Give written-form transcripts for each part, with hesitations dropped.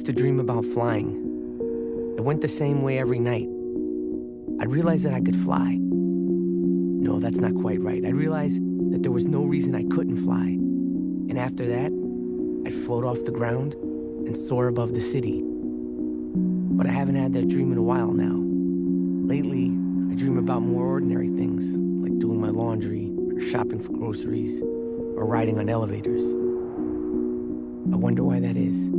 used to dream about flying. It went the same way every night. I'd realize that I could fly. No, that's not quite right. I'd realize that there was no reason I couldn't fly. And after that, I'd float off the ground and soar above the city. But I haven't had that dream in a while now. Lately, I dream about more ordinary things, like doing my laundry, or shopping for groceries, or riding on elevators. I wonder why that is.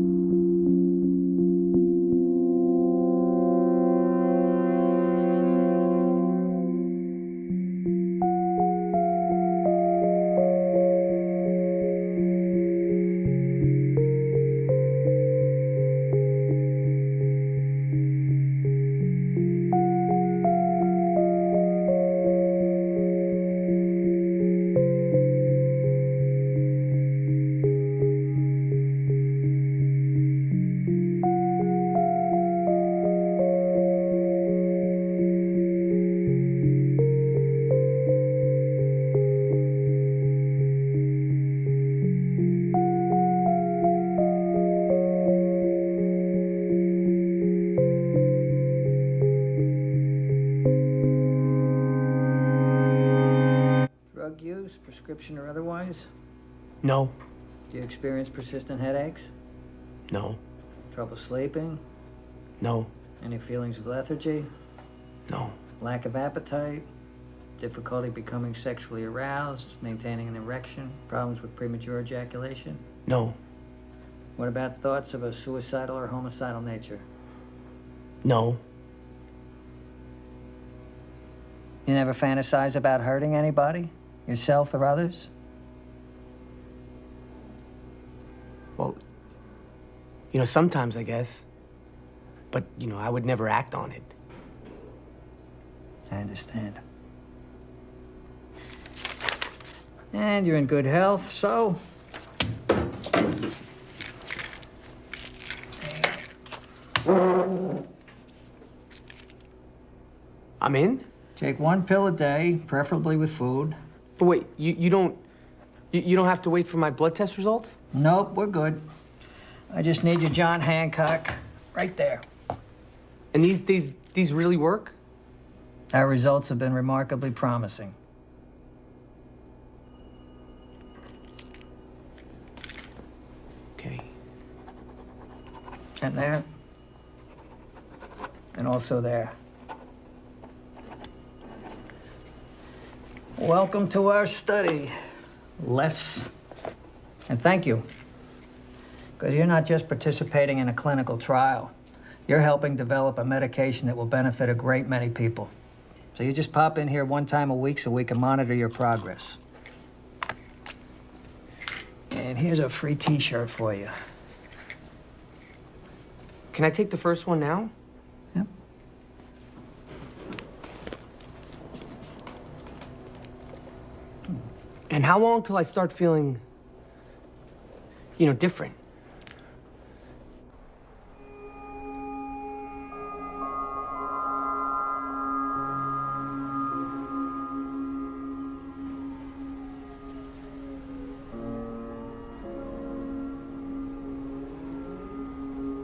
Use, prescription or otherwise? No. Do you experience persistent headaches? No. Trouble sleeping? No. Any feelings of lethargy? No. Lack of appetite? Difficulty becoming sexually aroused? Maintaining an erection? Problems with premature ejaculation? No. What about thoughts of a suicidal or homicidal nature? No. You never fantasize about hurting anybody? Yourself or others? Well, sometimes I guess. But, I would never act on it. I understand. And you're in good health, so... I'm in? Take one pill a day, preferably with food. But wait, you don't have to wait for my blood test results? Nope, we're good. I just need your John Hancock right there. And these really work? Our results have been remarkably promising. Okay. And there. And also there. Welcome to our study, Les. And thank you. Because you're not just participating in a clinical trial. You're helping develop a medication that will benefit a great many people. So you just pop in here one time a week so we can monitor your progress. And here's a free t-shirt for you. Can I take the first one now? Yep. And how long till I start feeling, different?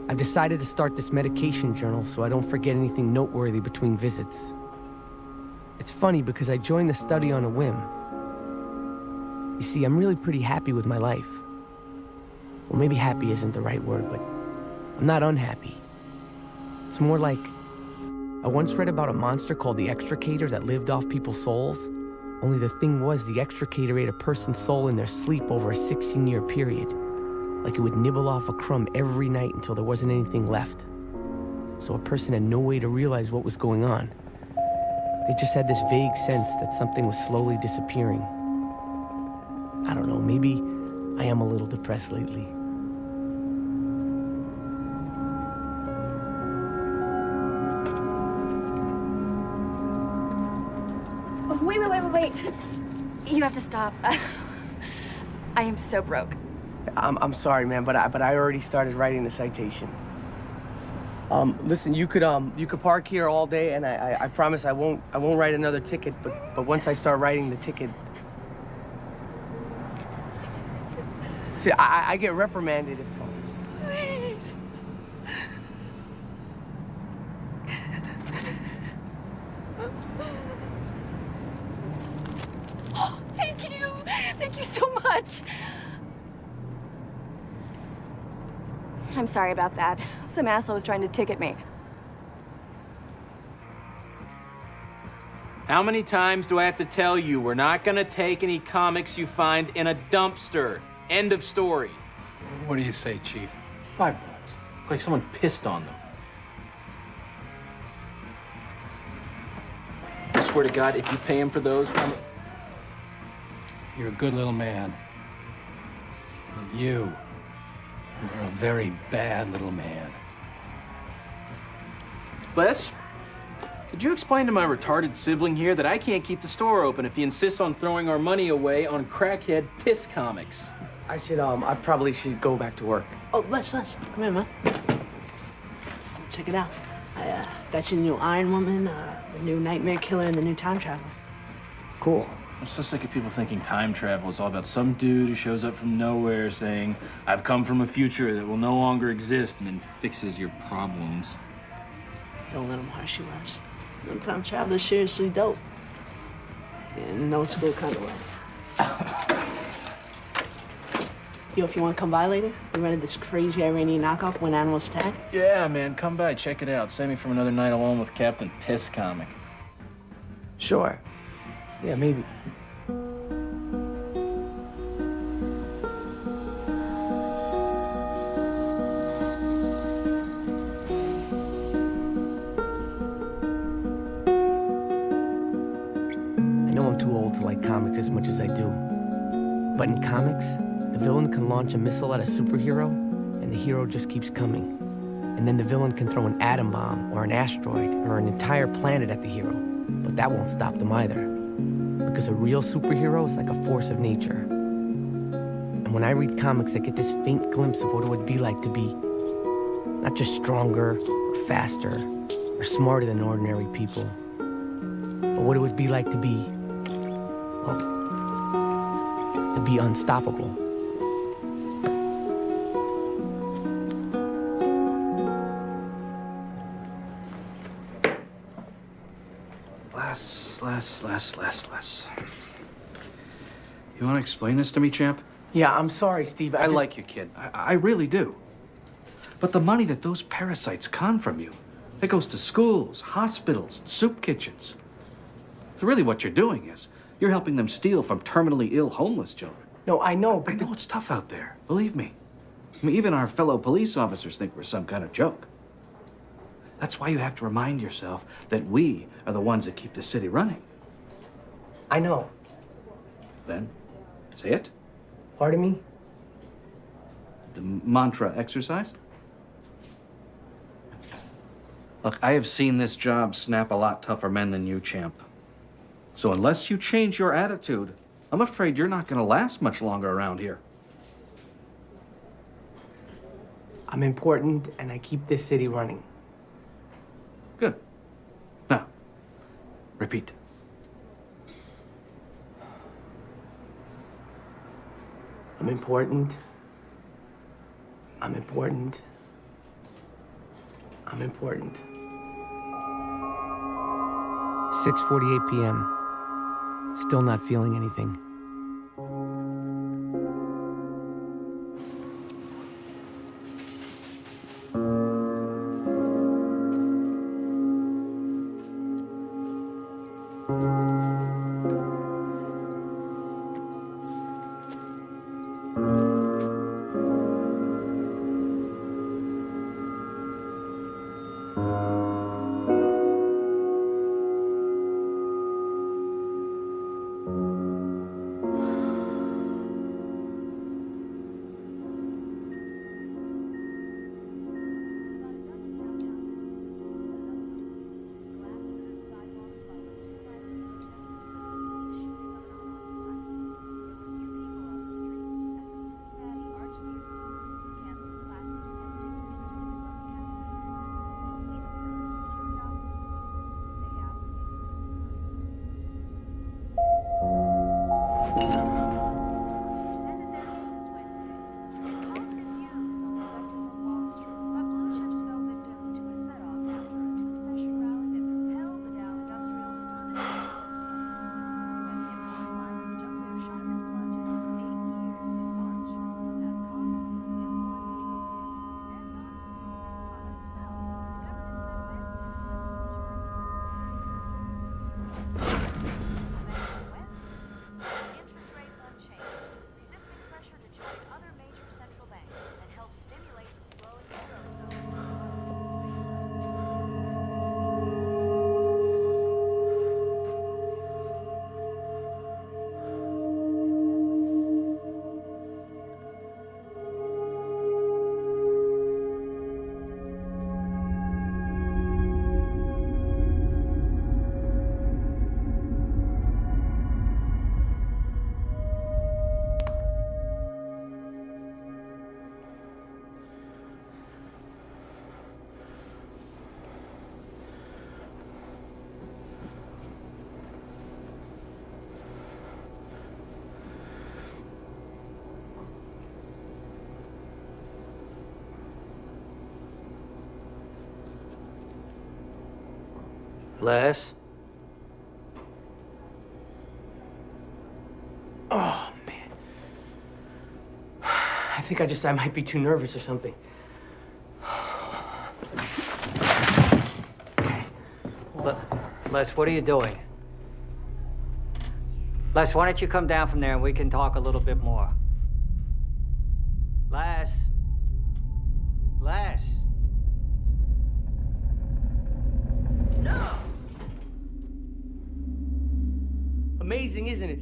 I've decided to start this medication journal so I don't forget anything noteworthy between visits. It's funny because I joined the study on a whim. You see, I'm really pretty happy with my life. Well, maybe happy isn't the right word, but I'm not unhappy. It's more like I once read about a monster called the extricator that lived off people's souls. Only the thing was, the extricator ate a person's soul in their sleep over a 16-year period. Like it would nibble off a crumb every night until there wasn't anything left. So a person had no way to realize what was going on. They just had this vague sense that something was slowly disappearing. I don't know, maybe I am a little depressed lately. Oh, wait. You have to stop. I am so broke. I'm sorry, man, but I already started writing the citation. Listen, you could park here all day, and I promise I won't write another ticket. But once I start writing the ticket, see, I get reprimanded if. Please. Thank you so much. I'm sorry about that. Some asshole was trying to ticket me. How many times do I have to tell you we're not gonna take any comics you find in a dumpster? End of story. What do you say, Chief? $5. Like someone pissed on them. I swear to God, if you pay him for those, You're a good little man. And you're a very bad little man. Les, could you explain to my retarded sibling here that I can't keep the store open if he insists on throwing our money away on crackhead piss comics? I probably should go back to work. Oh, Les, come here, man. Check it out. I got you the new Iron Woman, the new Nightmare Killer, and the new Time Traveler. Cool. I'm so sick of people thinking time travel is all about some dude who shows up from nowhere saying, I've come from a future that will no longer exist, and then fixes your problems. Don't let him harsh you, Les. The Time Traveler's seriously dope. In no school kind of way. Yo, if you want to come by later, we rented this crazy Iranian knockoff when animals attack. Yeah, man, come by, check it out. Save me from another night alone with Captain Piss comic. Sure. Yeah, maybe. I know I'm too old to like comics as much as I do. But in comics, the villain can launch a missile at a superhero, and the hero just keeps coming. And then the villain can throw an atom bomb, or an asteroid, or an entire planet at the hero. But that won't stop them either. Because a real superhero is like a force of nature. And when I read comics, I get this faint glimpse of what it would be like to be not just stronger, or faster, or smarter than ordinary people, but what it would be like to be, well, to be unstoppable. Les. You want to explain this to me, champ? Yeah, I'm sorry, Steve. I like you, kid. I really do. But the money that those parasites con from you, it goes to schools, hospitals, soup kitchens. So really what you're doing is you're helping them steal from terminally ill homeless children. No, I know, but I know it's tough out there, believe me. I mean, even our fellow police officers think we're some kind of joke. That's why you have to remind yourself that we are the ones that keep the city running. I know. Then, say it. Pardon me? The mantra exercise? Look, I have seen this job snap a lot tougher men than you, champ. So unless you change your attitude, I'm afraid you're not going to last much longer around here. I'm important, and I keep this city running. Good. Now, repeat. I'm important. I'm important. I'm important. 6:48 p.m. Still not feeling anything. Les? Oh, man. I think I might be too nervous or something. Les, what are you doing? Les, why don't you come down from there and we can talk a little bit more? Les? Les? No! Amazing, isn't it?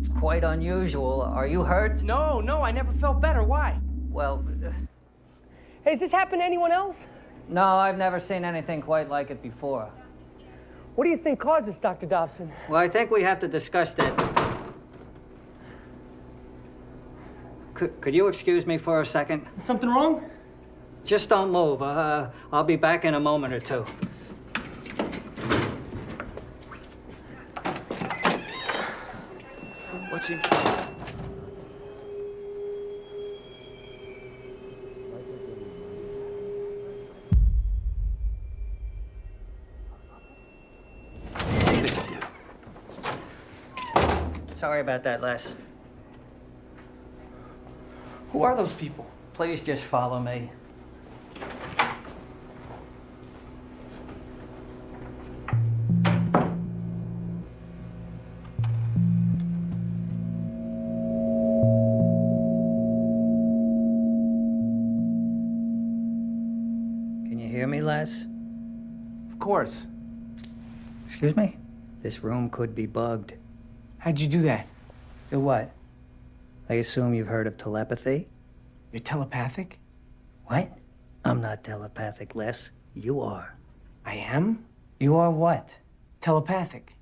It's quite unusual. Are you hurt? No, I never felt better. Why? Well, Hey, has this happened to anyone else? no, I've never seen anything quite like it before. What do you think caused this, Dr. Dobson? Well, I think we have to discuss that. Could you excuse me for a second? Something wrong? Just don't move. I'll be back in a moment or two. What's he... Sorry about that, Les. Who are those people? Please just follow me. Can you hear me, Les? Of course. Excuse me? This room could be bugged. How'd you do that? Do what? I assume you've heard of telepathy? You're telepathic? What? I'm not telepathic, Les. You are. I am? You are what? Telepathic.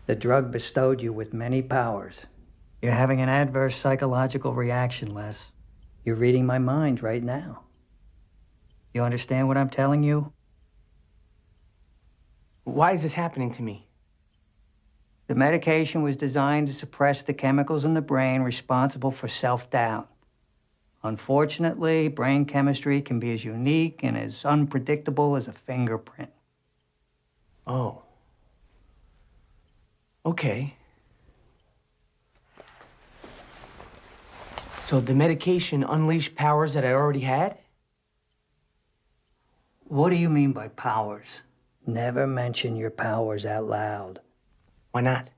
The drug bestowed you with many powers. You're having an adverse psychological reaction, Les. You're reading my mind right now. You understand what I'm telling you? Why is this happening to me? The medication was designed to suppress the chemicals in the brain responsible for self-doubt. Unfortunately, brain chemistry can be as unique and as unpredictable as a fingerprint. Oh. Okay. So the medication unleashed powers that I already had? What do you mean by powers? Never mention your powers out loud. Why not?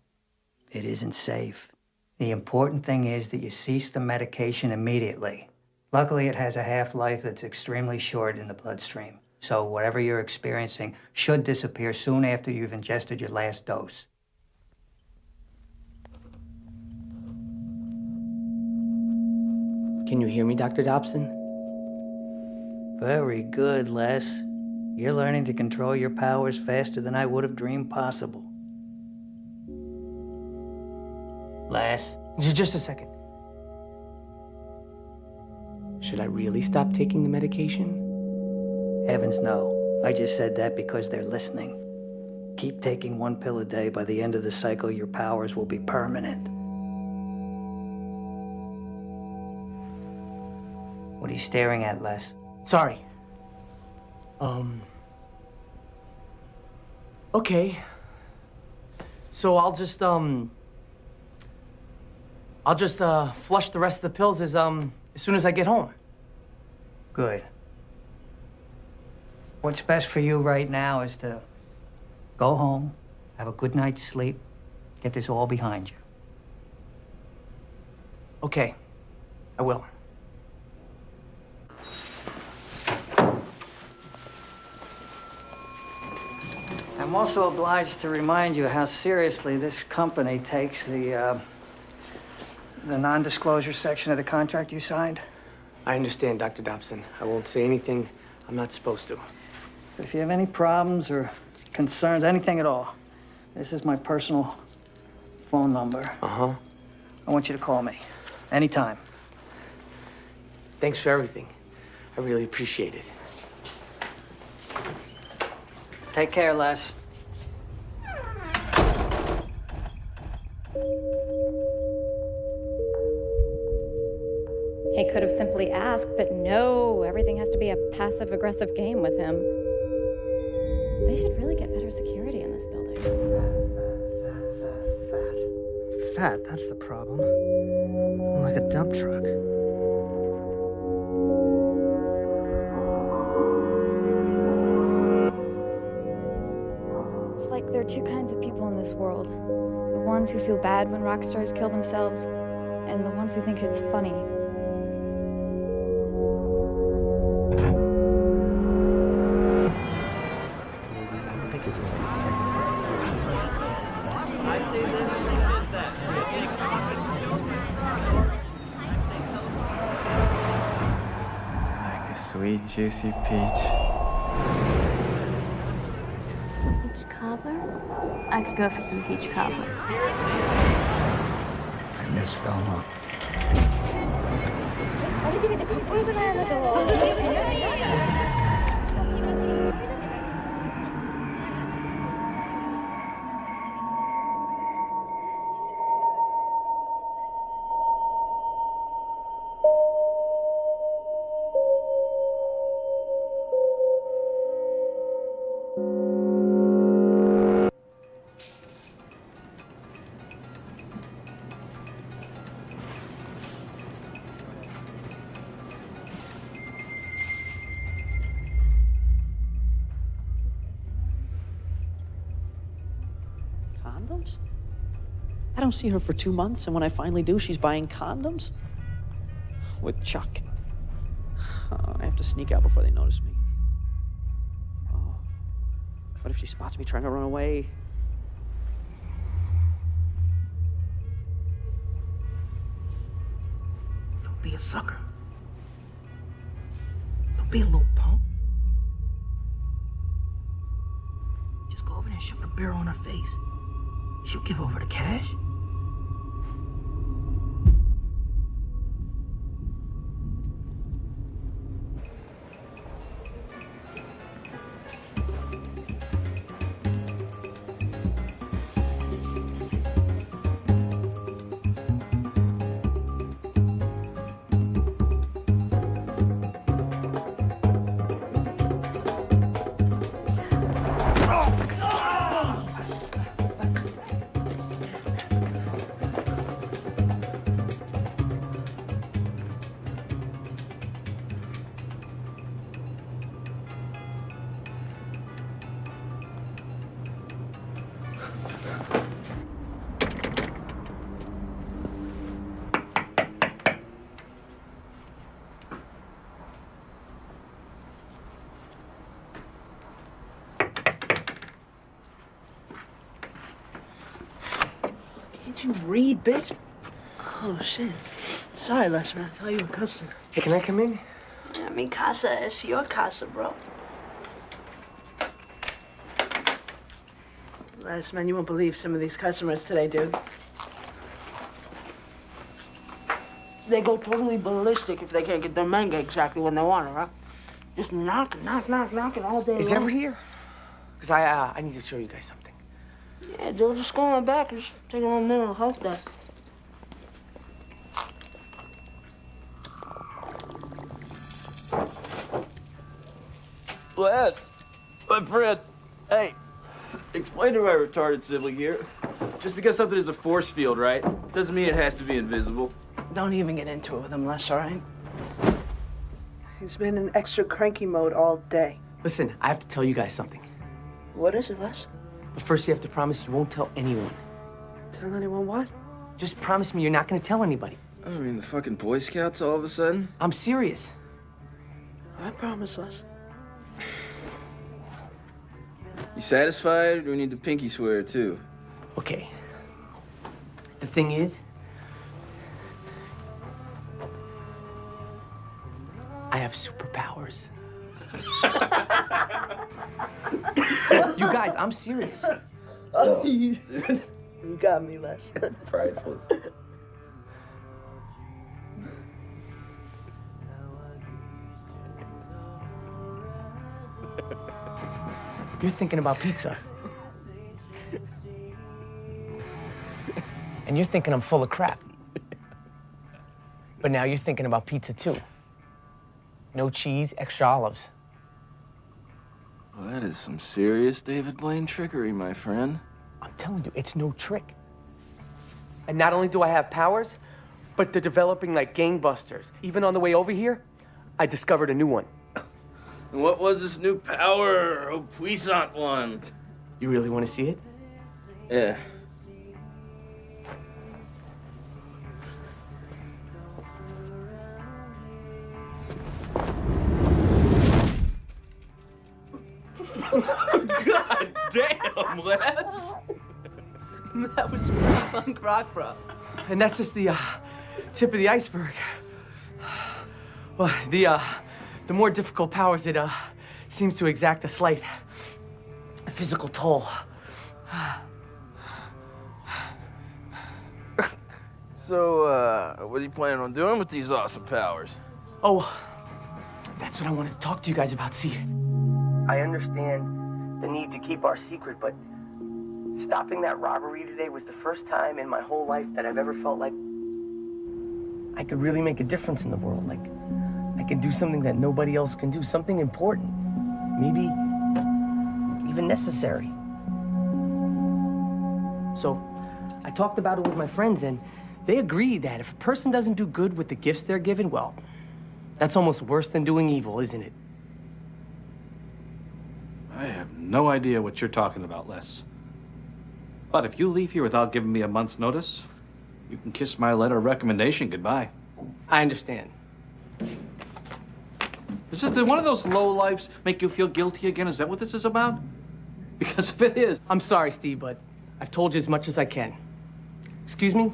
It isn't safe. The important thing is that you cease the medication immediately. Luckily, it has a half-life that's extremely short in the bloodstream. So whatever you're experiencing should disappear soon after you've ingested your last dose. Can you hear me, Dr. Dobson? Very good, Les. You're learning to control your powers faster than I would have dreamed possible. Les? Just a second. Should I really stop taking the medication? Heavens, no. I just said that because they're listening. Keep taking one pill a day. By the end of the cycle, your powers will be permanent. What are you staring at, Les? Sorry. Okay. So I'll just flush the rest of the pills as soon as I get home. Good. What's best for you right now is to go home, have a good night's sleep, get this all behind you. Okay. I will. I'm also obliged to remind you how seriously this company takes the non-disclosure section of the contract you signed. I understand, Dr. Dobson. I won't say anything I'm not supposed to. If you have any problems or concerns, anything at all, this is my personal phone number. Uh-huh. I want you to call me anytime. Thanks for everything. I really appreciate it. Take care, Les. He could have simply asked, but no, everything has to be a passive-aggressive game with him. They should really get better security in this building. Fat, that's the problem. I'm like a dump truck. It's like there are two kinds of people in this world. The ones who feel bad when rock stars kill themselves, and the ones who think it's funny. Like a sweet, juicy peach. Peach cobbler? I could go for some peach cobbler. I miss Velma. Condoms? I don't see her for 2 months, and when I finally do, she's buying condoms? With Chuck. I have to sneak out before they notice me. Oh, what if she spots me trying to run away? Don't be a sucker. Don't be a little punk. Just go over there and shove the barrel on her face. She'll give over the cash. Can't you read, bitch? Oh, shit. Sorry, Les, man. I thought you were a customer. Hey, can I come in? Yeah, mi casa es your casa, bro. Les, man, you won't believe some of these customers today, dude. They go totally ballistic if they can't get their manga exactly when they want it, huh? Just knocking all day long. Is Ever here? Because I need to show you guys something. Yeah, dude, just go on back and just take a little mental health day. Les, my friend, hey, explain to my retarded sibling here. Just because something is a force field, right, doesn't mean it has to be invisible. Don't even get into it with him, Les, all right? He's been in extra cranky mode all day. Listen, I have to tell you guys something. What is it, Les? But first you have to promise you won't tell anyone. Tell anyone what? Just promise me you're not gonna tell anybody. I mean, the fucking Boy Scouts all of a sudden? I'm serious. I promise, Les. You satisfied, or do we need the pinky swear, too? Okay. The thing is, I have superpowers. You guys, I'm serious. You got me, Les. Priceless. You're thinking about pizza. And you're thinking I'm full of crap. But now you're thinking about pizza too. No cheese, extra olives. Well, that is some serious David Blaine trickery, my friend. I'm telling you, it's no trick. And not only do I have powers, but they're developing like gangbusters. Even on the way over here, I discovered a new one. And what was this new power, oh puissant one? You really want to see it? Yeah. God damn, Les! That was pretty punk rock, bro. And that's just the tip of the iceberg. Well, the more difficult powers, it seems to exact a slight physical toll. So, what are you planning on doing with these awesome powers? Oh, that's what I wanted to talk to you guys about. See, I understand the need to keep our secret, but stopping that robbery today was the first time in my whole life that I've ever felt like I could really make a difference in the world. Like, I can do something that nobody else can do, something important, maybe even necessary. So, I talked about it with my friends, and they agreed that if a person doesn't do good with the gifts they're given, well, that's almost worse than doing evil, isn't it? I have no idea what you're talking about, Les. But if you leave here without giving me a month's notice, you can kiss my letter of recommendation goodbye. I understand. Did one of those lowlifes make you feel guilty again? Is that what this is about? Because if it is... I'm sorry, Steve, but I've told you as much as I can. Excuse me?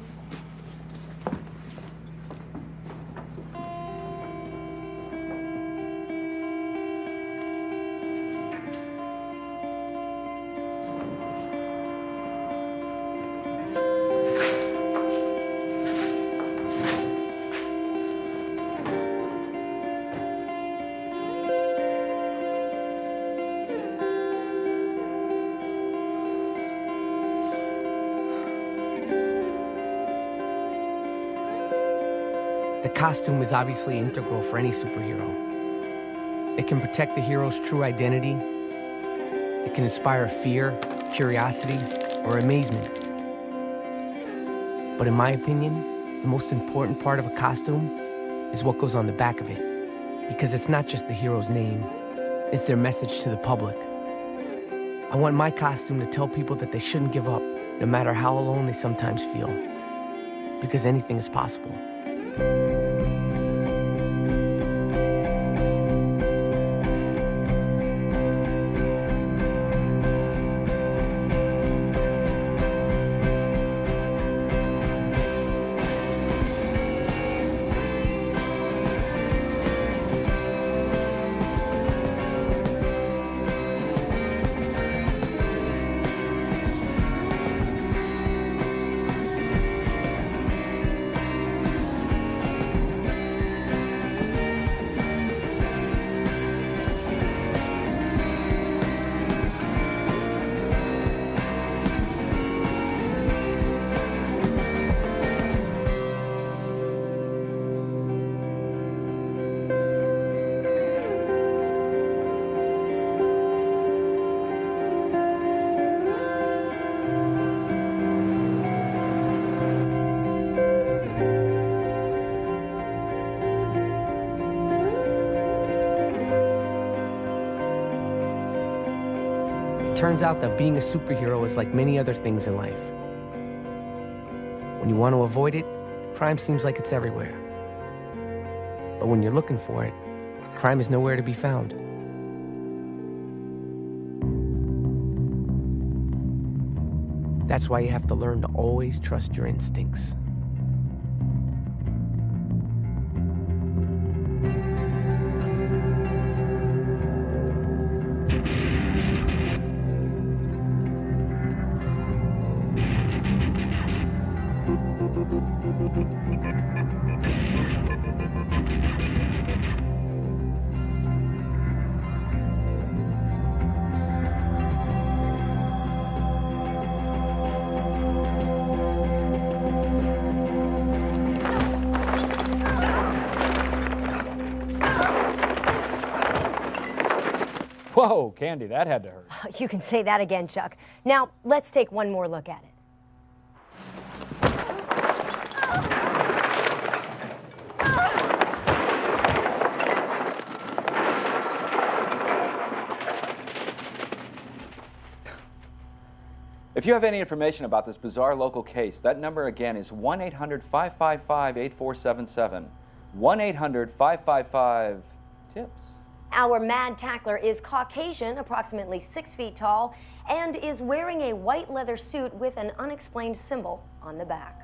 The costume is obviously integral for any superhero. It can protect the hero's true identity. It can inspire fear, curiosity, or amazement. But in my opinion, the most important part of a costume is what goes on the back of it. Because it's not just the hero's name, it's their message to the public. I want my costume to tell people that they shouldn't give up, no matter how alone they sometimes feel. Because anything is possible. Turns out that being a superhero is like many other things in life. When you want to avoid it, crime seems like it's everywhere. But when you're looking for it, crime is nowhere to be found. That's why you have to learn to always trust your instincts. Whoa, Candy, that had to hurt. You can say that again, Chuck. Now, let's take one more look at it. If you have any information about this bizarre local case, that number again is 1-800-555-8477. 1-800-555-TIPS. Our mad tackler is Caucasian, approximately 6 feet tall, and is wearing a white leather suit with an unexplained symbol on the back.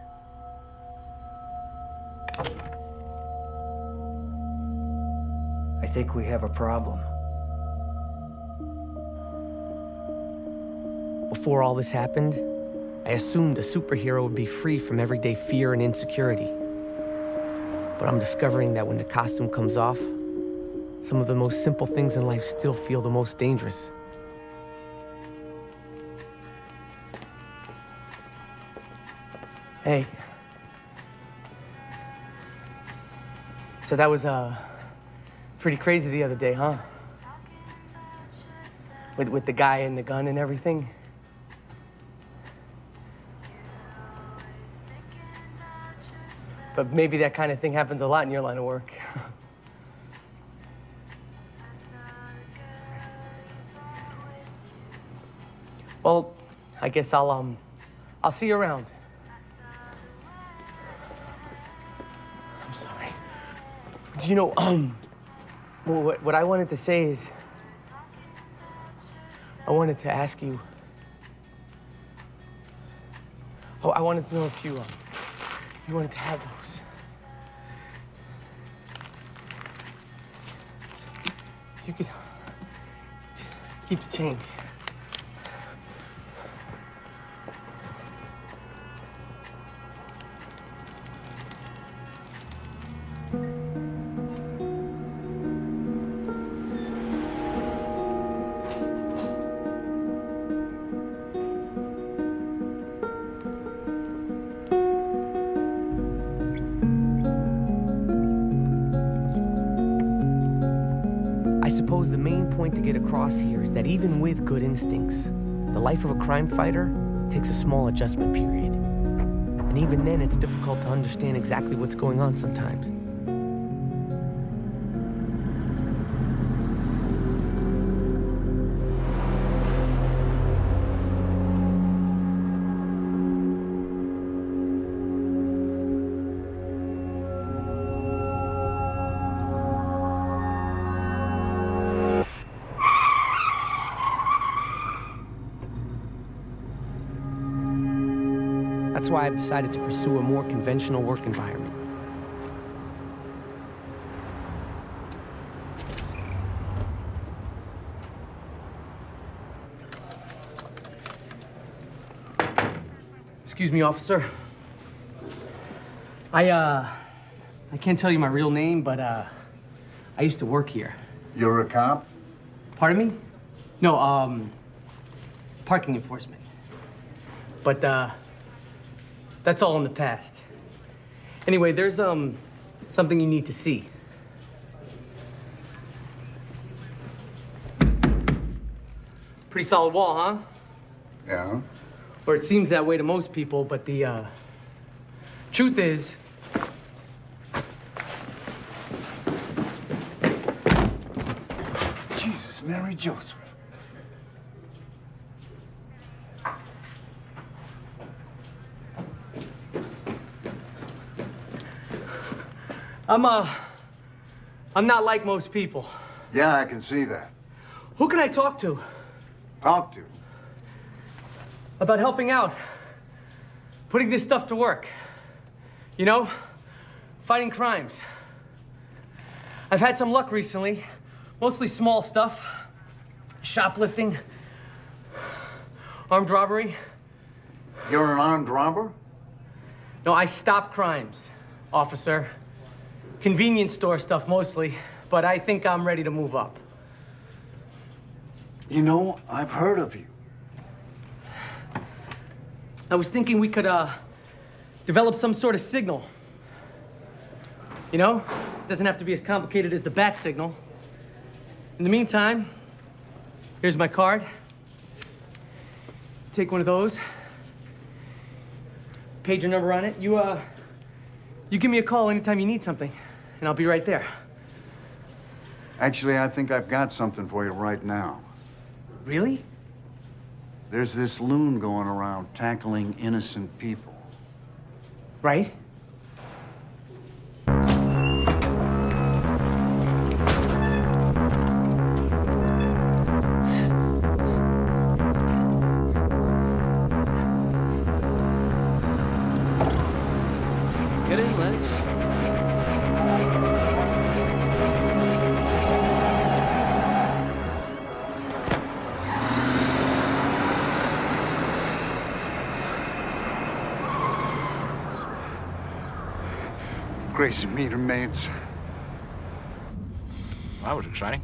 I think we have a problem. Before all this happened, I assumed a superhero would be free from everyday fear and insecurity. But I'm discovering that when the costume comes off, some of the most simple things in life still feel the most dangerous. Hey. So that was, pretty crazy the other day, huh? With the guy and the gun and everything? But maybe that kind of thing happens a lot in your line of work. Well, I guess I'll see you around. I'm sorry. Do you know, what I wanted to say is, I wanted to ask you, I wanted to know if you wanted to have those. You could keep the change. I suppose the main point to get across here is that even with good instincts, the life of a crime fighter takes a small adjustment period. And even then, it's difficult to understand exactly what's going on sometimes. That's why I've decided to pursue a more conventional work environment. Excuse me, officer. I can't tell you my real name, but, I used to work here. You're a cop? Pardon me? No, parking enforcement. But, that's all in the past. Anyway, there's, something you need to see. Pretty solid wall, huh? Yeah. Or it seems that way to most people, but the, truth is... Jesus, Mary Joseph. I'm not like most people. Yeah, I can see that. Who can I talk to? Talk to? About helping out. Putting this stuff to work. You know? Fighting crimes. I've had some luck recently. Mostly small stuff. Shoplifting. Armed robbery. You're an armed robber? No, I stop crimes, officer. Convenience store stuff mostly, but I think I'm ready to move up. You know, I've heard of you. I was thinking we could, develop some sort of signal. You know? It doesn't have to be as complicated as the bat signal. In the meantime, Here's my card. Take one of those. Pager number on it. You give me a call anytime you need something, and I'll be right there. Actually, I think I've got something for you right now. Really? There's this loon going around tackling innocent people. Right? Get in, Lennox. Gracie meter maids. That was exciting.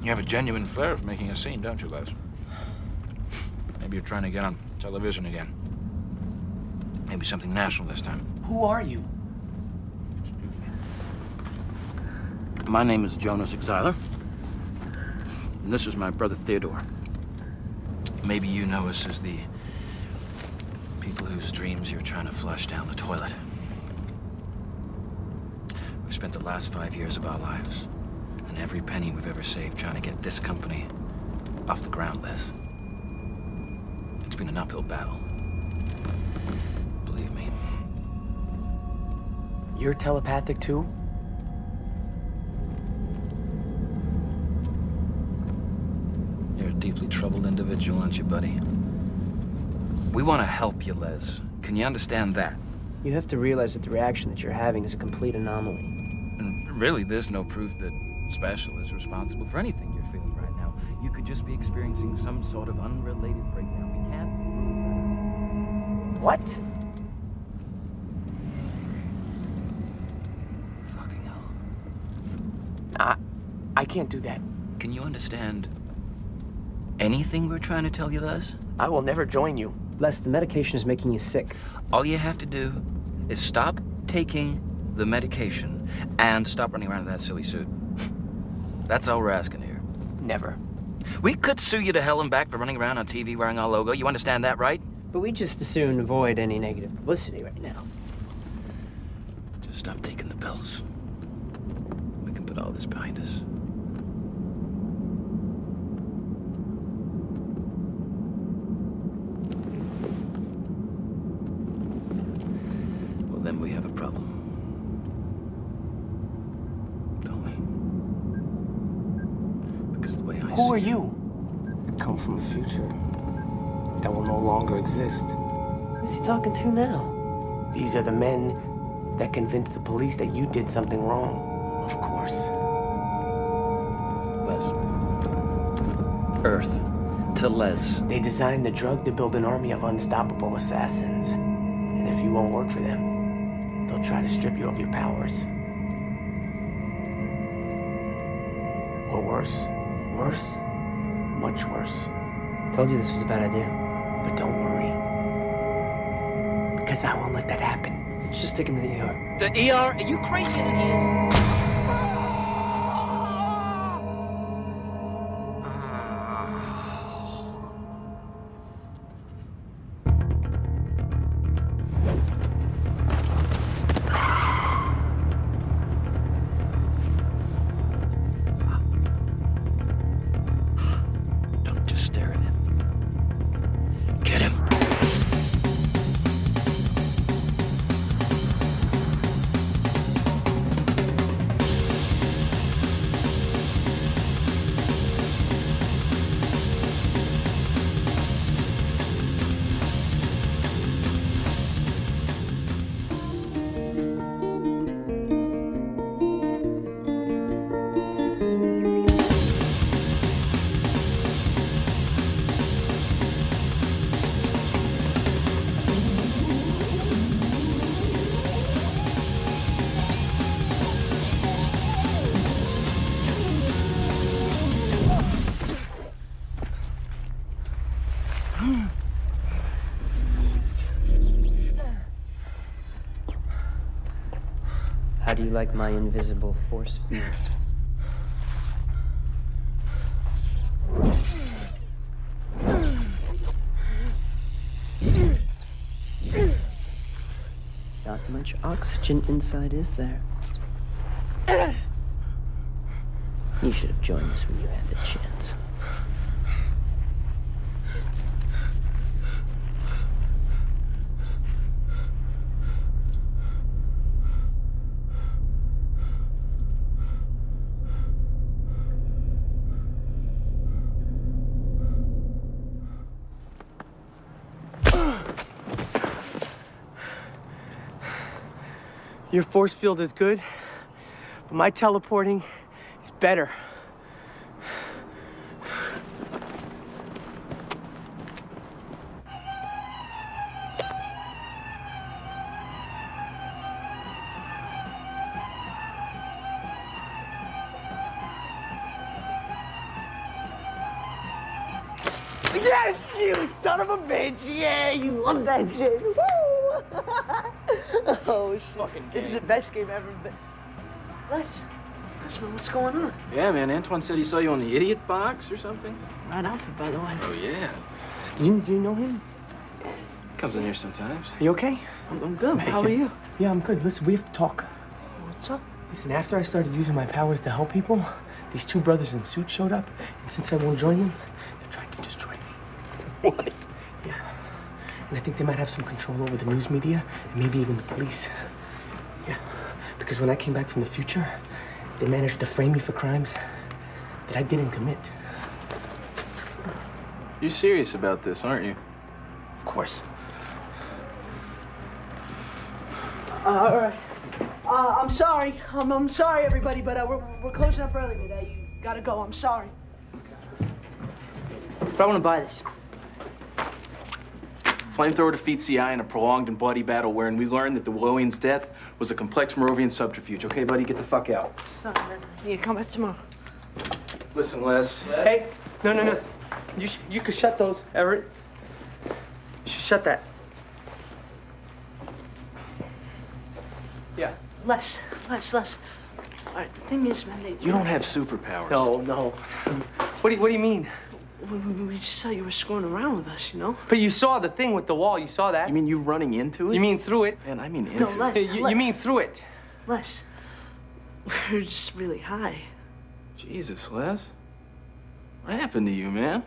You have a genuine flair for making a scene, don't you, Les? Maybe you're trying to get on television again. Maybe something national this time. Who are you? My name is Jonas Exiler. And this is my brother Theodore. Maybe you know us as the people whose dreams you're trying to flush down the toilet. We've spent the last 5 years of our lives and every penny we've ever saved trying to get this company off the ground, Les. It's been an uphill battle. Believe me. You're telepathic too? You're a deeply troubled individual, aren't you, buddy? We want to help you, Les. Can you understand that? You have to realize that the reaction that you're having is a complete anomaly. And really, there's no proof that Special is responsible for anything you're feeling right now. You could just be experiencing some sort of unrelated breakdown. We can't prove that. What? Fucking hell. I can't do that. Can you understand anything we're trying to tell you, Les? I will never join you. Les, the medication is making you sick. All you have to do is stop taking the medication and stop running around in that silly suit. That's all we're asking here. Never. We could sue you to hell and back for running around on TV wearing our logo. You understand that, right? But we just as soon avoid any negative publicity right now. Just stop taking the pills. We can put all this behind us. Well, then we have a problem. Don't we? Because the way I Who are you? I come from a future that will no longer exist. Who's he talking to now? These are the men that convinced the police that you did something wrong. Of course. Les. Earth to Les. They designed the drug to build an army of unstoppable assassins. And if you won't work for them, they'll try to strip you of your powers. Or worse. Worse. Much worse. Told you this was a bad idea. But don't worry. Because I won't let that happen. Let's just take him to the ER. The ER? Are you crazier than he is? How do you like my invisible force field? much oxygen inside is there? You should have joined us when you had the chance. Your force field is good, but my teleporting is better. Yes, you son of a bitch! Yeah, you love that shit. Woo! Oh shit! This is the best game ever. Les, man, what's going on? Yeah, man. Antoine said he saw you on the idiot box or something. Right outfit, by the way. Oh, yeah. Do you know him? Comes in here sometimes. You okay? I'm good. How are you? Yeah, I'm good. Listen, we have to talk. What's up? Listen, after I started using my powers to help people, these two brothers in suits showed up, and since I won't join them, they're trying to destroy me. What? Yeah. And I think they might have some control over the news media, and maybe even the police. Yeah. Because when I came back from the future, they managed to frame me for crimes that I didn't commit. You're serious about this, aren't you? Of course. All right. I'm sorry. I'm sorry, everybody, but we're closing up early today. You gotta go. I'm sorry. But I want to buy this. Flamethrower defeats CI in a prolonged and bloody battle wherein we learned that the Willowian's death was a complex Moravian subterfuge. Okay, buddy, get the fuck out. Sorry, man. Yeah, come back tomorrow. Listen, Les. Hey, no. You could shut those, Everett. You should shut that. Yeah. Les. All right, the thing is, man, You don't have superpowers. No. What do you mean? We just saw you were screwing around with us, you know? But you saw the thing with the wall. You saw that. You mean you running into it? You mean through it? Man, I mean into No, it. Les. You mean through it? Les, we're just really high. Jesus, Les. What happened to you, man?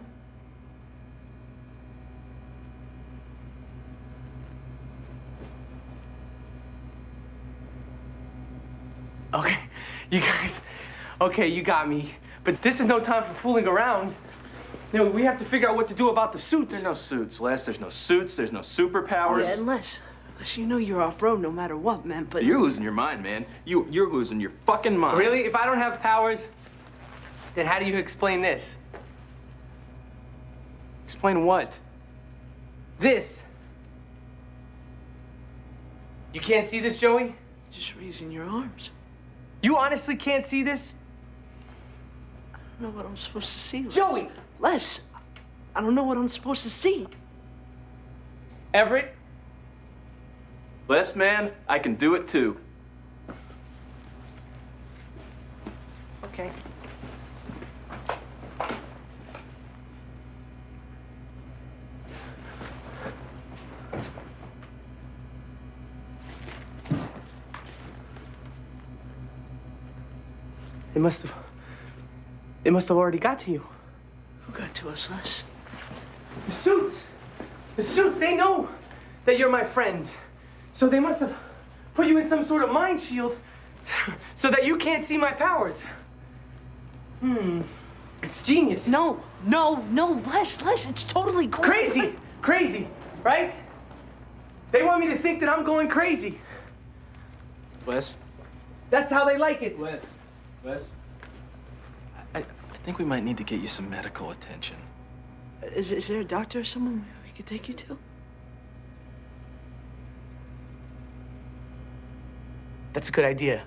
Okay, you guys. Okay, you got me. But this is no time for fooling around. You know, we have to figure out what to do about the suits. There's no suits, Les. There's no suits. There's no superpowers. Yeah, and Les, you know you're off-road no matter what, man, but... You're losing your mind, man. You're losing your fucking mind. Really? If I don't have powers, then how do you explain this? Explain what? This. You can't see this, Joey? Just raising your arms. You honestly can't see this? I don't know what I'm supposed to see, Les. Joey! Les, I don't know what I'm supposed to see. Everett? Les, man, I can do it too. Okay. They must have already got to you. Who got to us, Les? The suits! The suits, they know that you're my friend. So they must have put you in some sort of mind shield so that you can't see my powers. It's genius. No, Les, it's totally crazy. Crazy, right? They want me to think that I'm going crazy. Les? That's how they like it. Les? I think we might need to get you some medical attention. Is there a doctor or someone we could take you to? That's a good idea.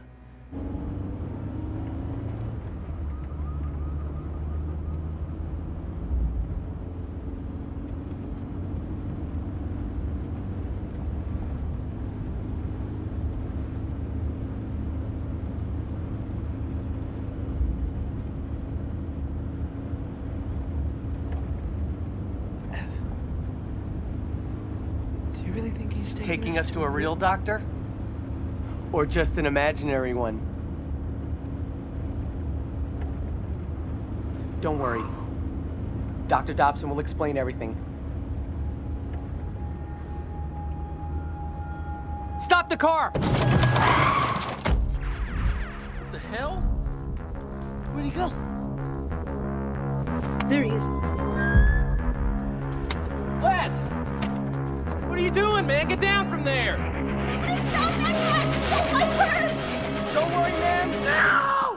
Do you really think he's Taking us to a real doctor? Or just an imaginary one? Don't worry. Dr. Dobson will explain everything. Stop the car! What the hell? Where'd he go? There he is. Les! What are you doing, man? Get down from there! Somebody stop that guy! Stole my purse! Don't worry, man. No!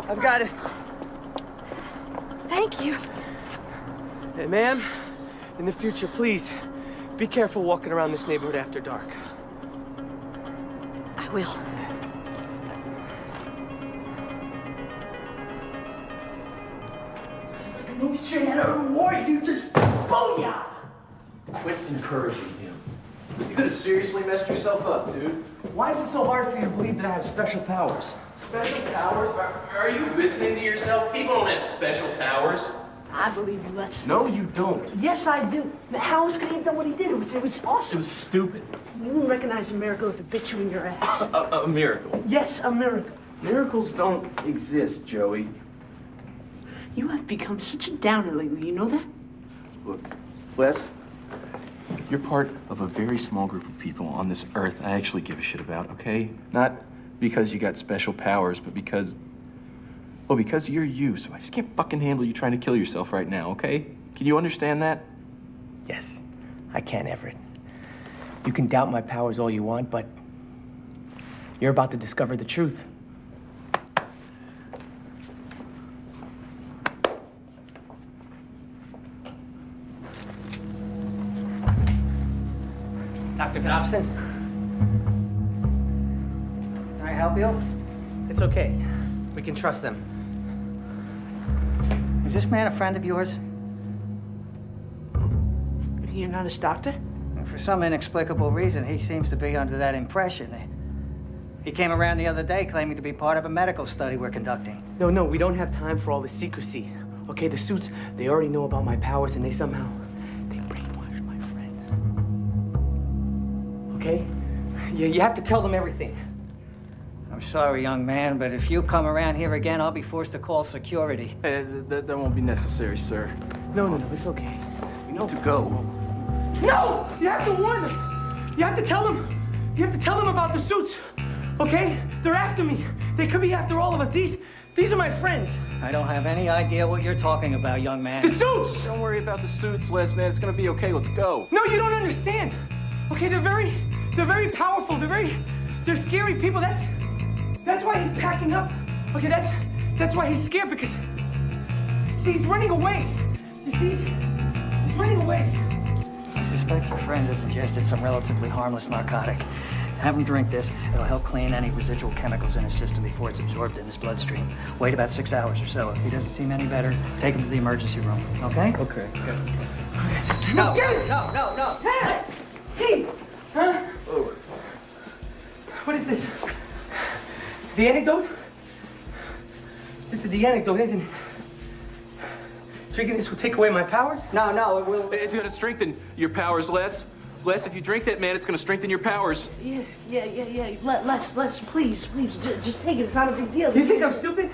I've got it. Thank you. Hey, ma'am, in the future, please, be careful walking around this neighborhood after dark. I will. It's like a movie straight out of a war, dude. Just booyah! Quit encouraging him. You could have seriously messed yourself up, dude. Why is it so hard for you to believe that I have special powers? Special powers? Are you listening to yourself? People don't have special powers. I believe you, Les. No, you don't. Yes, I do. How else could he have done what he did? It was It awesome. was stupid. You wouldn't recognize a miracle if it bit you in your ass. A miracle. Yes, a miracle. Miracles don't exist, Joey. You have become such a downer lately, you know that? Look, Les, you're part of a very small group of people on this earth I actually give a shit about, okay? Not because you got special powers, but because you're you, so I just can't fucking handle you trying to kill yourself right now, okay? Can you understand that? Yes, I can, Everett. You can doubt my powers all you want, but you're about to discover the truth. Dr. Dobson? Can I help you? It's okay. We can trust them. Is this man a friend of yours? You're not his doctor? For some inexplicable reason, he seems to be under that impression. He came around the other day claiming to be part of a medical study we're conducting. No, we don't have time for all this secrecy. Okay, the suits, they already know about my powers and they brainwashed my friends. Okay? You have to tell them everything. I'm sorry, young man, but if you come around here again, I'll be forced to call security. That won't be necessary, sir. No, it's okay. You need to go. No! You have to warn them! You have to tell them! You have to tell them about the suits! Okay? They're after me! They could be after all of us. These are my friends! I don't have any idea what you're talking about, young man. The suits! Don't worry about the suits, Les, man. It's gonna be okay. Let's go. No, you don't understand! Okay, they're very powerful. They're scary people. That's why he's packing up. Okay, that's why he's scared, because see, he's running away. You see? He's running away. I suspect your friend has ingested some relatively harmless narcotic. Have him drink this. It'll help clean any residual chemicals in his system before it's absorbed in his bloodstream. Wait about 6 hours or so. If he doesn't seem any better, take him to the emergency room. Okay? Okay. No, Get it! No. Hey! Hey! Huh? Oh. What is this? The antidote? This is the antidote, isn't it? Drinking this will take away my powers? No, it will. It's gonna strengthen your powers, Les. Les, if you drink that, man, it's gonna strengthen your powers. Yeah. Les, please, just take it. It's not a big deal. You think I'm stupid?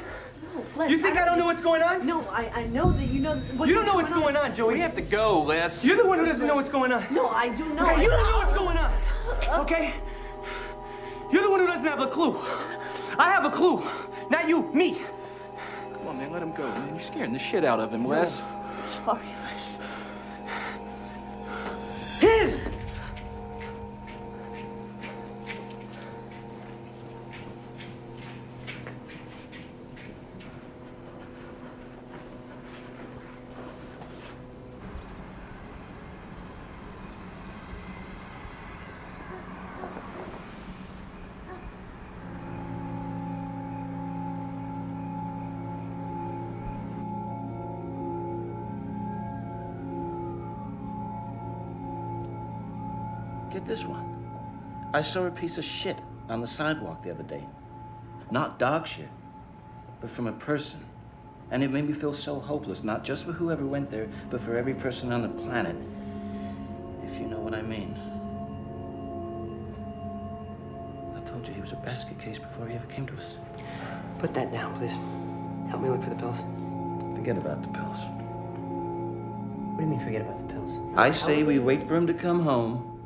No, Les. You think I don't know what's going on? No, I know that you know. You don't know what's going on, Joey. We have to go, Les. You're the one who doesn't know what's going on. No, I do know. Okay, you don't know what's going on. Okay? You're the one who doesn't have a clue. I have a clue. Not you, me. Come on, man, let him go. Man, you're scaring the shit out of him, Les. Sorry, Les. Get this one. I saw a piece of shit on the sidewalk the other day. Not dog shit, but from a person. And it made me feel so hopeless, not just for whoever went there, but for every person on the planet. mean. I told you he was a basket case before he ever came to us. Put that down, please. Help me look for the pills. Forget about the pills. What do you mean, forget about the pills? I say we wait for him to come home.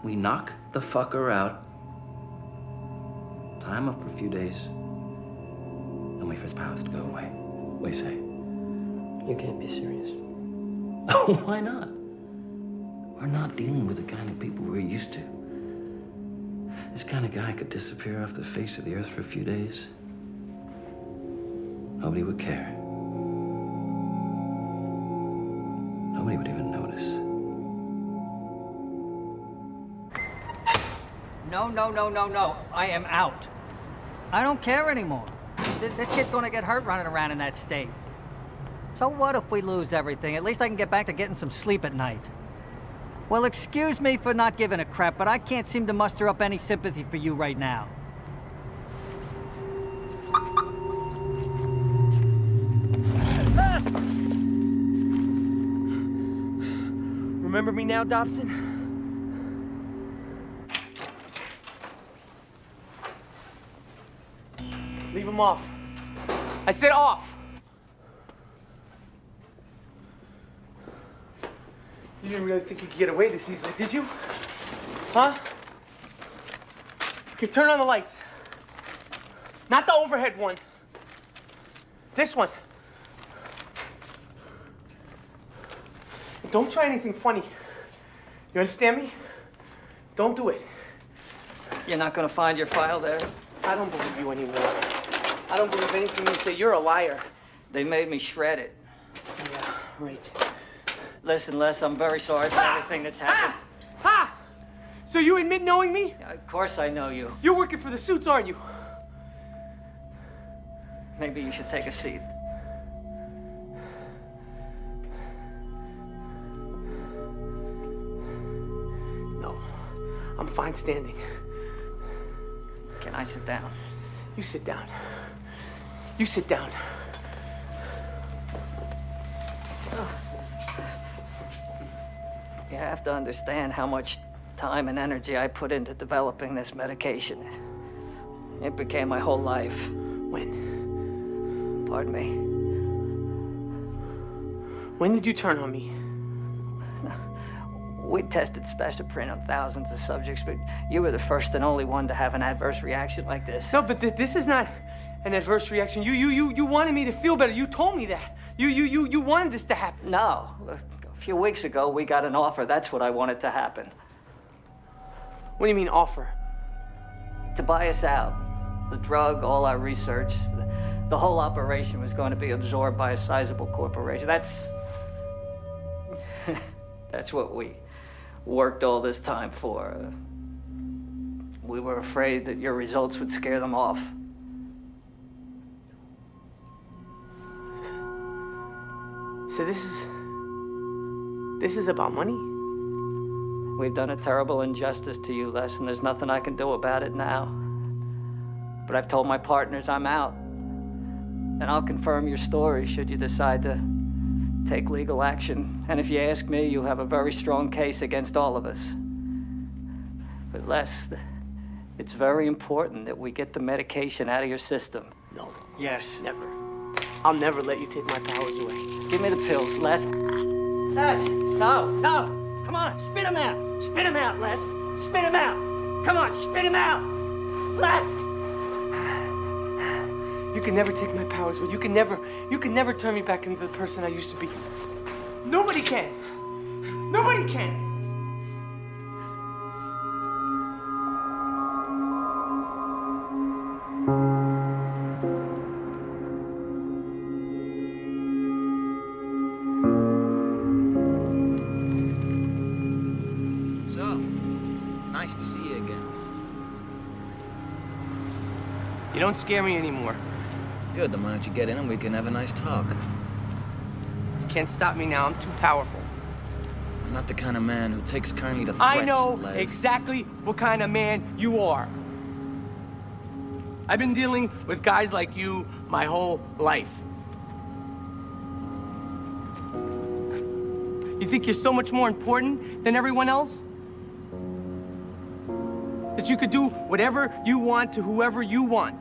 We knock the fucker out. Tie him up for a few days. And wait for his powers to go away. What do you say? You can't be serious. Oh, why not? We're not dealing with the kind of people we're used to. This kind of guy could disappear off the face of the earth for a few days. Nobody would care. Nobody would even notice. No, no, no, no, no. I am out. I don't care anymore. This kid's gonna get hurt running around in that state. So what if we lose everything? At least I can get back to getting some sleep at night. Well, excuse me for not giving a crap, but I can't seem to muster up any sympathy for you right now. Remember me now, Dobson? Leave him off. I said off! You didn't really think you could get away this easily, did you? Huh? Okay, turn on the lights. Not the overhead one. This one. Don't try anything funny. You understand me? Don't do it. You're not gonna find your file there? I don't believe you anymore. I don't believe anything you say. You're a liar. They made me shred it. Yeah, right. Listen, Les, I'm very sorry for everything that's happened. Ha! So you admit knowing me? Of course I know you. You're working for the suits, aren't you? Maybe you should take a seat. No, I'm fine standing. Can I sit down? You sit down. You sit down. You have to understand how much time and energy I put into developing this medication. It became my whole life. When? Pardon me? When did you turn on me? We tested Special Print on thousands of subjects, but you were the first and only one to have an adverse reaction like this. No, but this is not an adverse reaction. You wanted me to feel better. You told me that. You wanted this to happen. No. A few weeks ago, we got an offer. That's what I wanted to happen. What do you mean, offer? To buy us out. The drug, all our research, the whole operation was going to be absorbed by a sizable corporation. That's what we worked all this time for. We were afraid that your results would scare them off. So this is about money? We've done a terrible injustice to you, Les, and there's nothing I can do about it now. But I've told my partners I'm out. And I'll confirm your story should you decide to take legal action. And if you ask me, you have a very strong case against all of us. But Les, it's very important that we get the medication out of your system. No. Yes. Never. I'll never let you take my powers away. Give me the pills, Les. Les! No! No! Come on, spit them out! Spit them out, Les! Spit them out! Come on, spit them out! Les! You can never take my powers away. You can never turn me back into the person I used to be. Nobody can. Nobody can. So, nice to see you again. You don't scare me anymore. Good, then why don't you get in and we can have a nice talk? You can't stop me now. I'm too powerful. I'm not the kind of man who takes kindly to threats, I know Les. exactly what kind of man you are. I've been dealing with guys like you my whole life. You think you're so much more important than everyone else? That you could do whatever you want to whoever you want?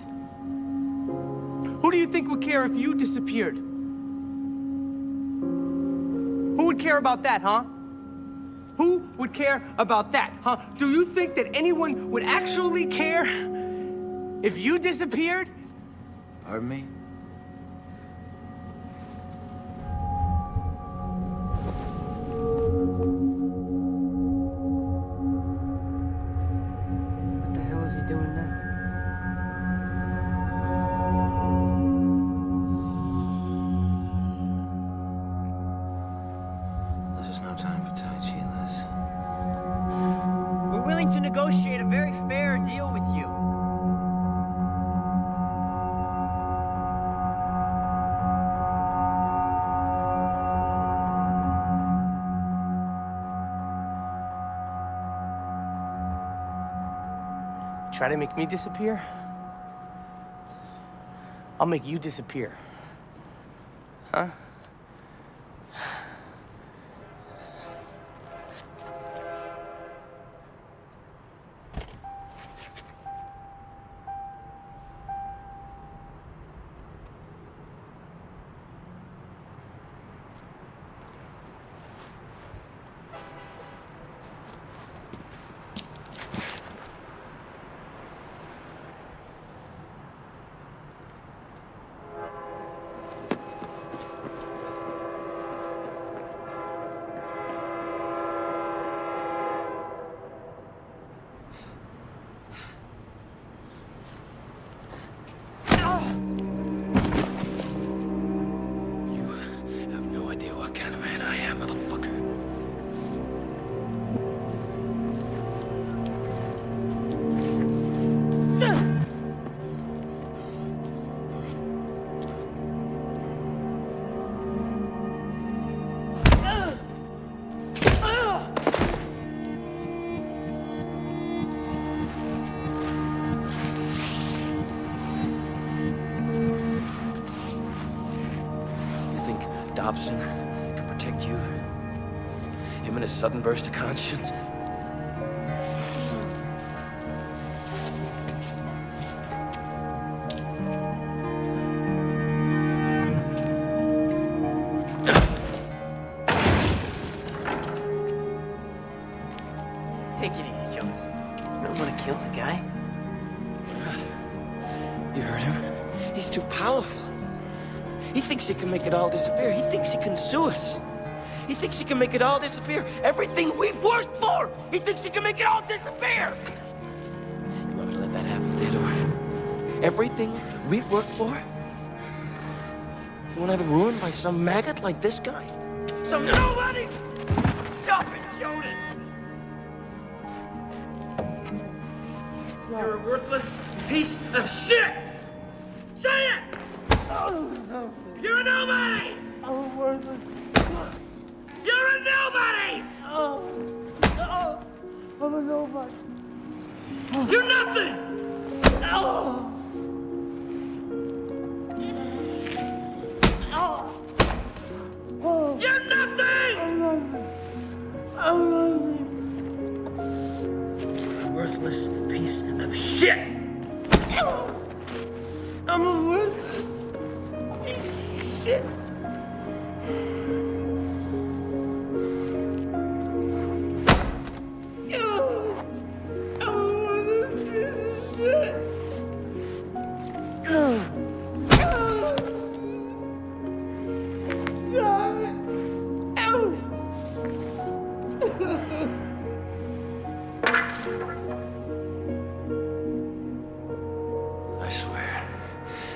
Who do you think would care if you disappeared? Who would care about that, huh? Who would care about that, huh? Do you think that anyone would actually care if you disappeared? Pardon me? What the hell is he doing now? This is no time for Tai Chi, Liz. We're willing to negotiate a very fair deal with you. Try to make me disappear? I'll make you disappear. Huh? What kind of man I am, motherfucker? You think Dobson can protect you? Him and his sudden burst of conscience? Take it easy, Jones. You don't want to kill the guy? You heard him? He's too powerful. He thinks he can make it all disappear. He thinks he can sue us. He thinks he can make it all disappear. Everything we've worked for! He thinks he can make it all disappear! You want me to let that happen, Theodore? Everything we've worked for? You want to have it ruined by some maggot like this guy? Some nobody? Stop it, Jonas! You're a worthless piece of shit! Say it! You're a nobody! I'm worthless. You're a nobody! I'm a nobody. You're nothing! You're nothing! I'm nothing. You're a worthless piece of shit! I'm a worthless piece of shit. I swear,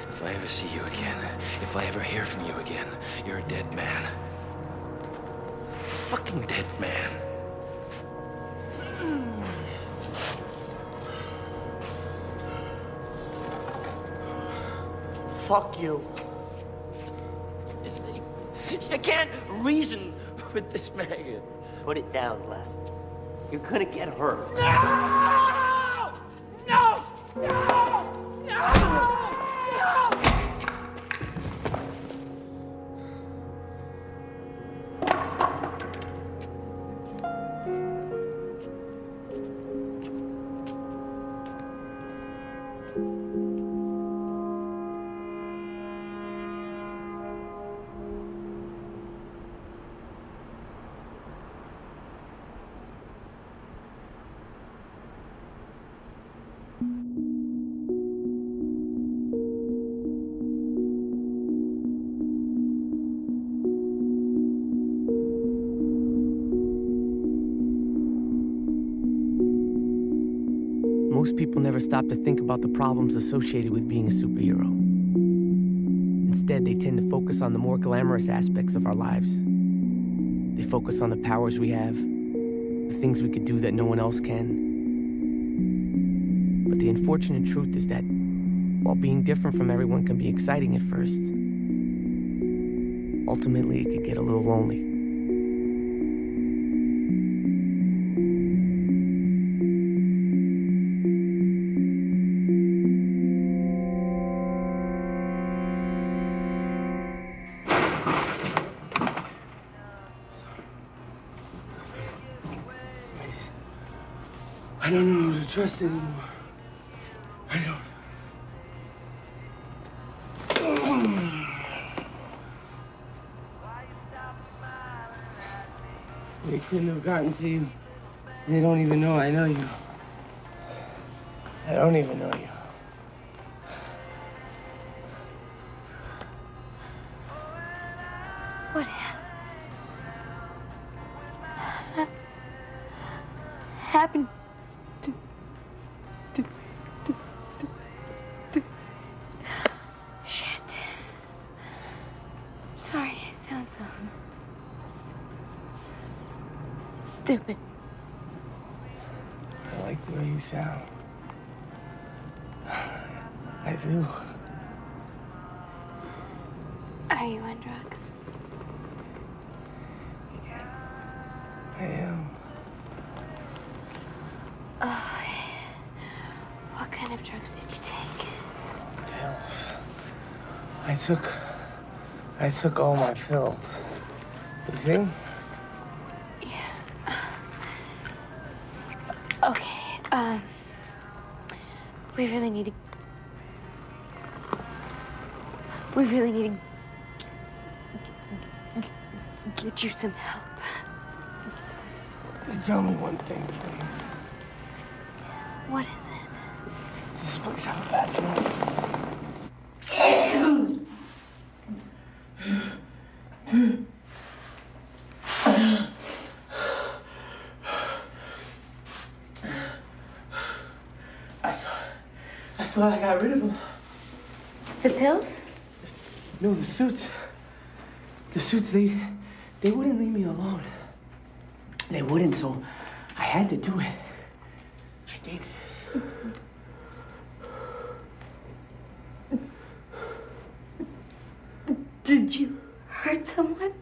if I ever see you again, if I ever hear from you again, you're a dead man. Fucking dead man. Fuck you. You can't reason with this maggot. Put it down, Les. You're gonna get hurt. No! No! No! No! Most people never stop to think about the problems associated with being a superhero. Instead, they tend to focus on the more glamorous aspects of our lives. They focus on the powers we have, the things we could do that no one else can. But the unfortunate truth is that while being different from everyone can be exciting at first, ultimately it could get a little lonely. I don't know who to trust anymore. I don't. They couldn't have gotten to you. They don't even know I know you. I don't even know you. What happened to shit. Sorry, I sound so stupid. I like the way you sound. I do. Are you on drugs? I am. Oh, what kind of drugs did you take? Pills. I took all my pills. You see? Okay, we really need to get you some help. Tell me one thing, please. What is it? Does this place have a bathroom? I thought I got rid of them. The pills? No, the suits. The suits, they wouldn't leave me alone. They wouldn't, so I had to do it. I did. Did you hurt someone?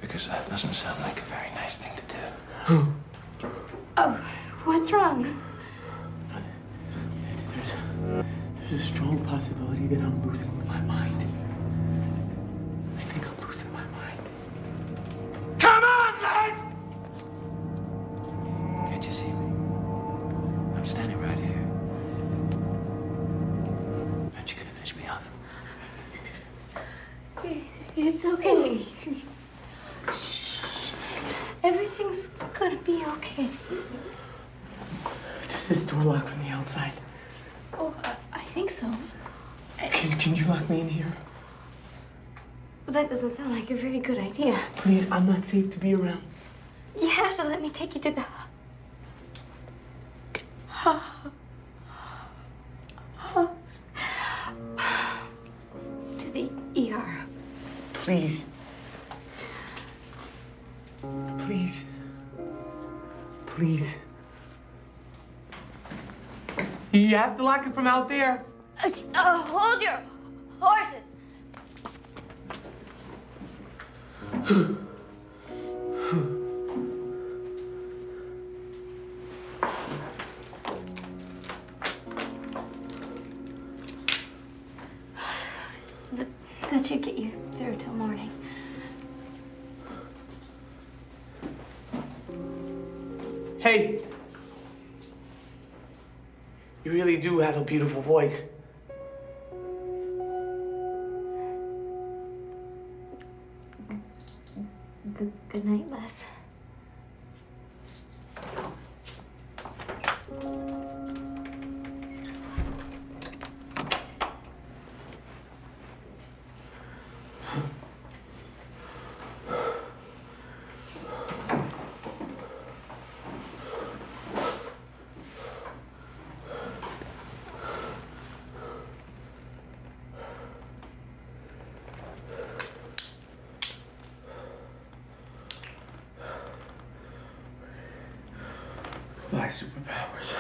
Because that doesn't sound like a very nice thing to do. Oh, what's wrong? There's a strong possibility that I'm losing my mind. I think I'm losing my mind. Come on, Les! Can't you see me? I'm standing right here. Aren't you gonna finish me off? It's okay. Shh. Everything's gonna be okay. Does this door lock from the outside? Oh, I think so. Can you lock me in here? That doesn't sound like a very good idea. Please, I'm not safe to be around. You have to let me take you to the... to the ER. Please. Please. Please. You have to lock it from out there. Hold your horses. That should get you through till morning. Hey. You really do have a beautiful voice. Good night, Les. my superpowers.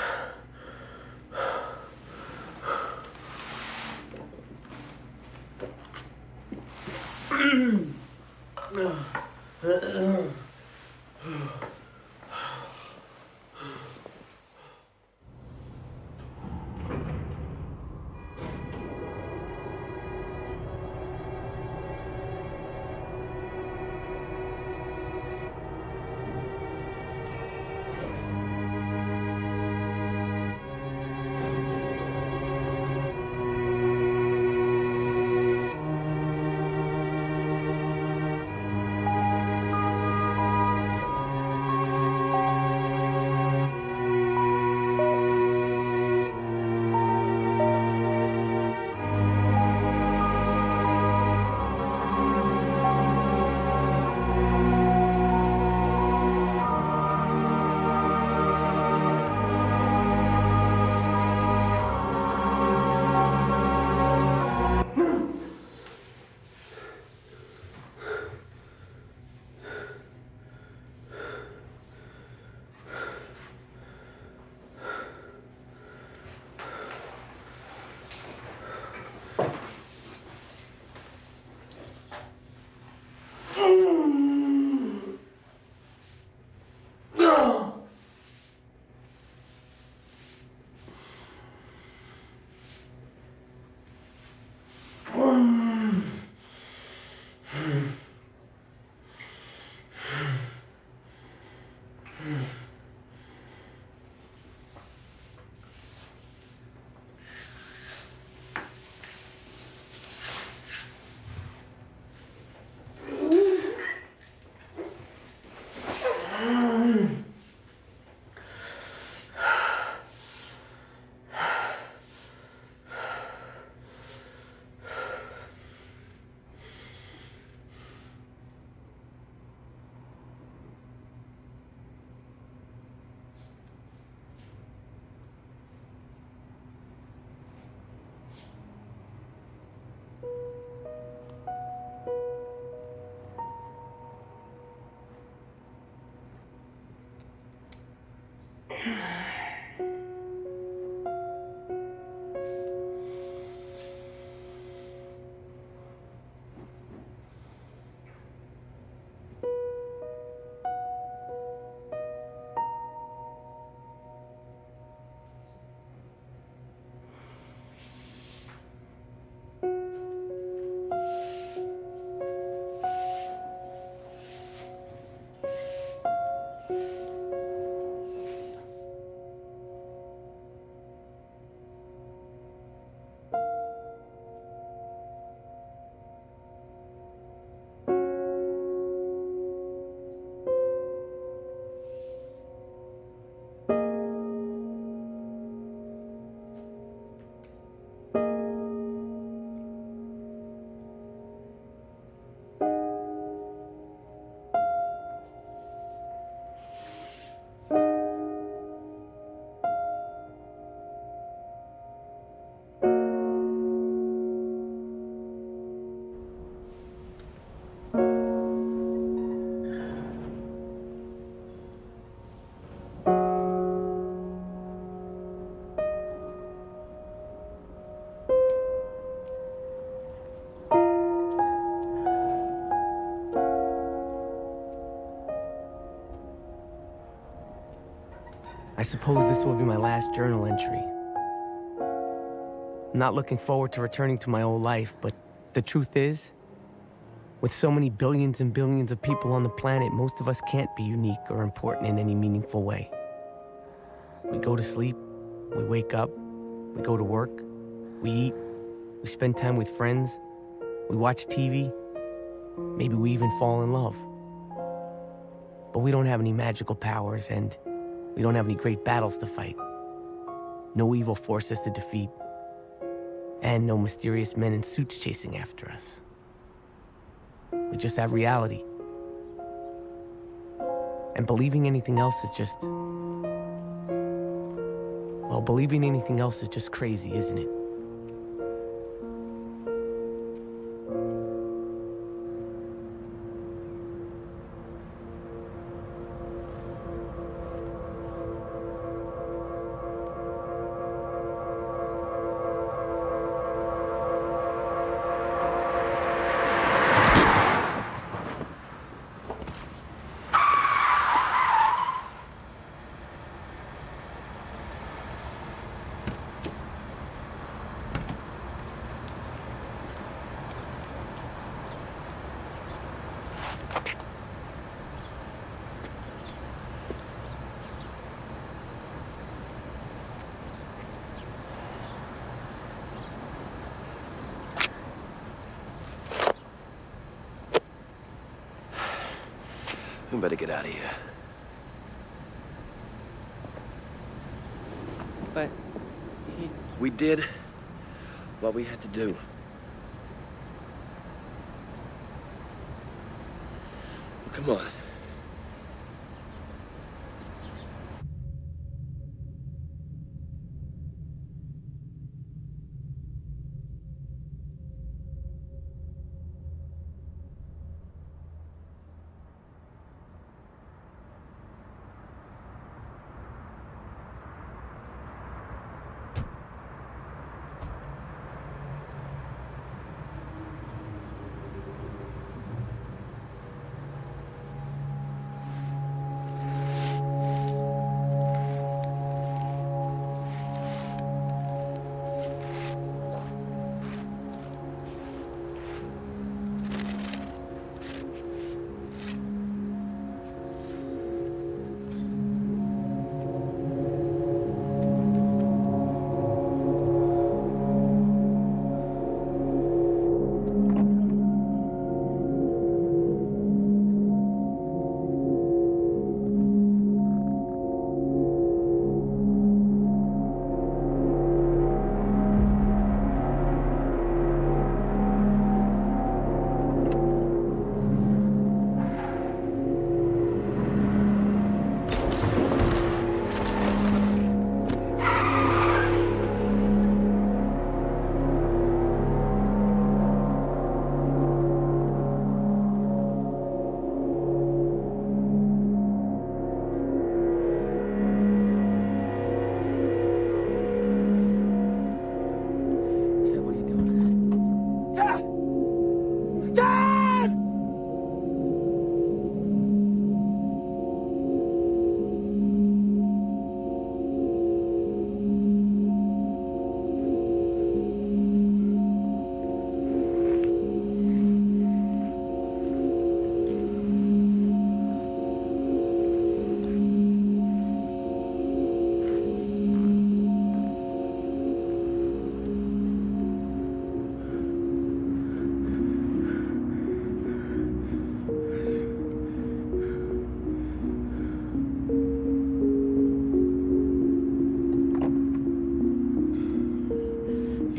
I suppose this will be my last journal entry. I'm not looking forward to returning to my old life, but the truth is, with so many billions and billions of people on the planet, most of us can't be unique or important in any meaningful way. We go to sleep, we wake up, we go to work, we eat, we spend time with friends, we watch TV, maybe we even fall in love. But we don't have any magical powers, and we don't have any great battles to fight. No evil forces to defeat, and no mysterious men in suits chasing after us. We just have reality. And believing anything else is just... well, believing anything else is just crazy, isn't it? We better get out of here. But we did what we had to do. Well, come on.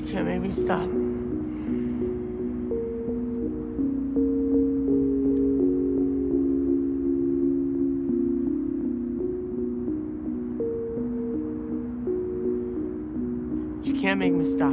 Can't make me stop. You can't make me stop.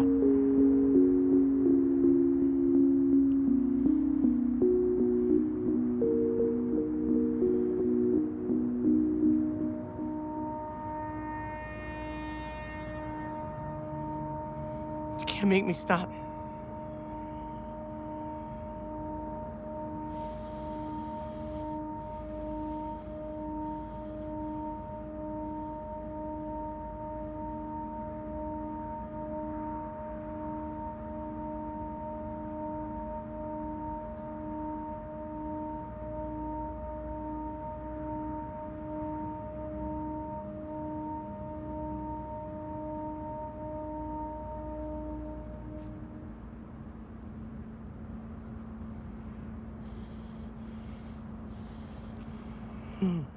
You can't make me stop. Hmm.